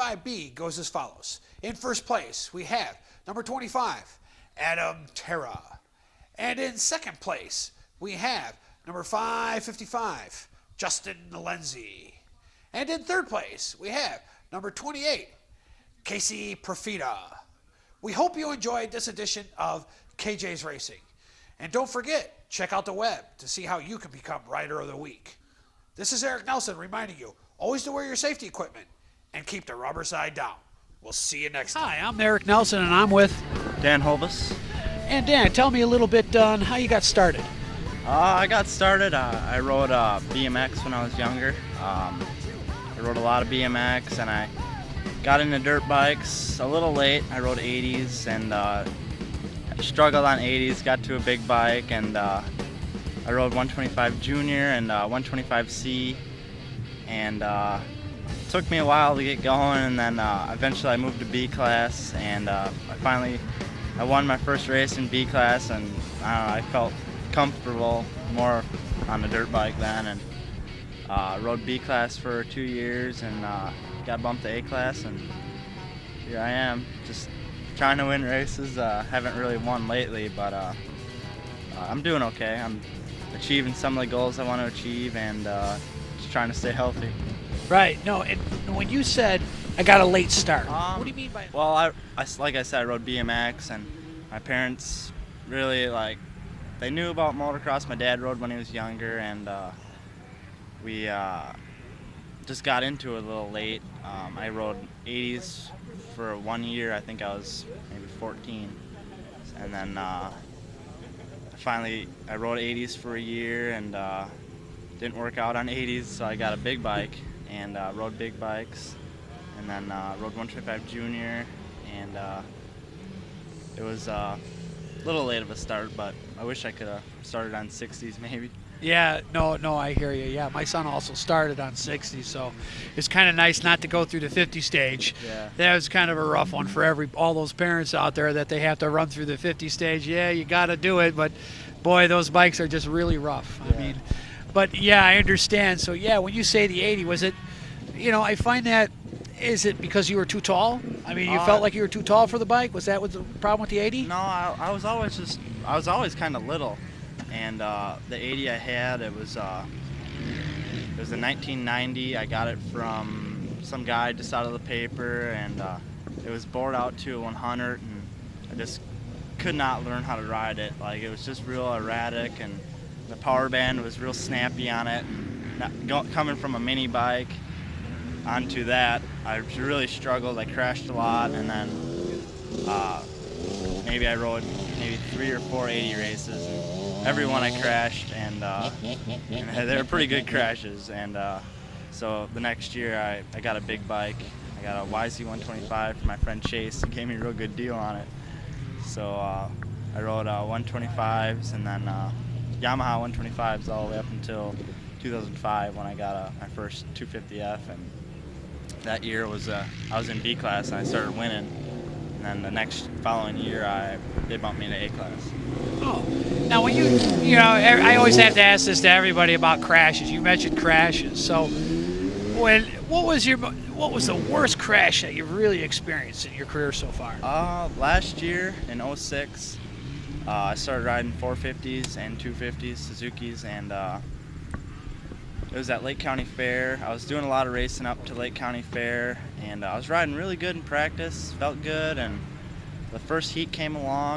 5B goes as follows. In first place, we have number 25, Adam Terra. And in second place, we have number 555, Justin Lenzi. And in third place, we have number 28, Casey Profita. We hope you enjoyed this edition of KJ's Racing. And don't forget, check out the web to see how you can become Rider of the Week. This is Eric Nelson reminding you, always to wear your safety equipment and keep the rubber side down. We'll see you next time. Hi, I'm Eric Nelson, and I'm with Dan Holbus. And Dan, tell me a little bit on how you got started. I got started, I rode BMX when I was younger. I rode a lot of BMX, and I got into dirt bikes a little late. I rode 80s and struggled on 80s, got to a big bike, and I rode 125 Junior and 125C, and it took me a while to get going, and then eventually I moved to B class, and I won my first race in B class, and I felt comfortable more on the dirt bike then, and rode B class for 2 years, and got bumped to A class, and here I am, just trying to win races. Haven't really won lately, but I'm doing okay. I'm achieving some of the goals I want to achieve, and just trying to stay healthy. Right. No, and when you said I got a late start, what do you mean by it? Well, like I said, I rode BMX, and my parents really, they knew about motocross. My dad rode when he was younger, and we just got into it a little late. I rode 80s for 1 year. I think I was maybe 14, and then finally I rode 80s for a year, and didn't work out on 80s, so I got a big bike and rode big bikes, and then rode 125 Junior, and it was a little late of a start, but I wish I could have started on 60s maybe. Yeah, no, I hear you. Yeah, my son also started on 60, so it's kind of nice not to go through the 50 stage. Yeah. That was kind of a rough one for all those parents out there that they have to run through the 50 stage. Yeah, you got to do it, but boy, those bikes are just really rough. Yeah. I mean, but yeah, I understand. So yeah, when you say the 80, was it, I find that, is it because you were too tall? I mean, you felt like you were too tall for the bike? Was that the problem with the 80? No, I was always kind of little. And the 80 I had, it was a 1990. I got it from some guy just out of the paper, and it was bored out to a 100, and I just could not learn how to ride it. It was just real erratic, and the power band was real snappy on it. Coming from a mini bike onto that, I really struggled. I crashed a lot, and then maybe I rode 3 or 4 80 races. And every one I crashed, and they were pretty good crashes. And so the next year I got a big bike. I got a YZ125 from my friend Chase. He gave me a real good deal on it. So I rode 125s, and then Yamaha 125s all the way up until 2005 when I got my first 250F. And that year I was in B class, and I started winning. And then the next following year, they bumped me into A class. Oh, now when I always have to ask this to everybody about crashes. You mentioned crashes. So, what was the worst crash that you've really experienced in your career so far? Last year in 06, I started riding 450s and 250s, Suzuki's, and it was at Lake County Fair. I was doing a lot of racing up to Lake County Fair, and I was riding really good in practice, felt good, and the first heat came along.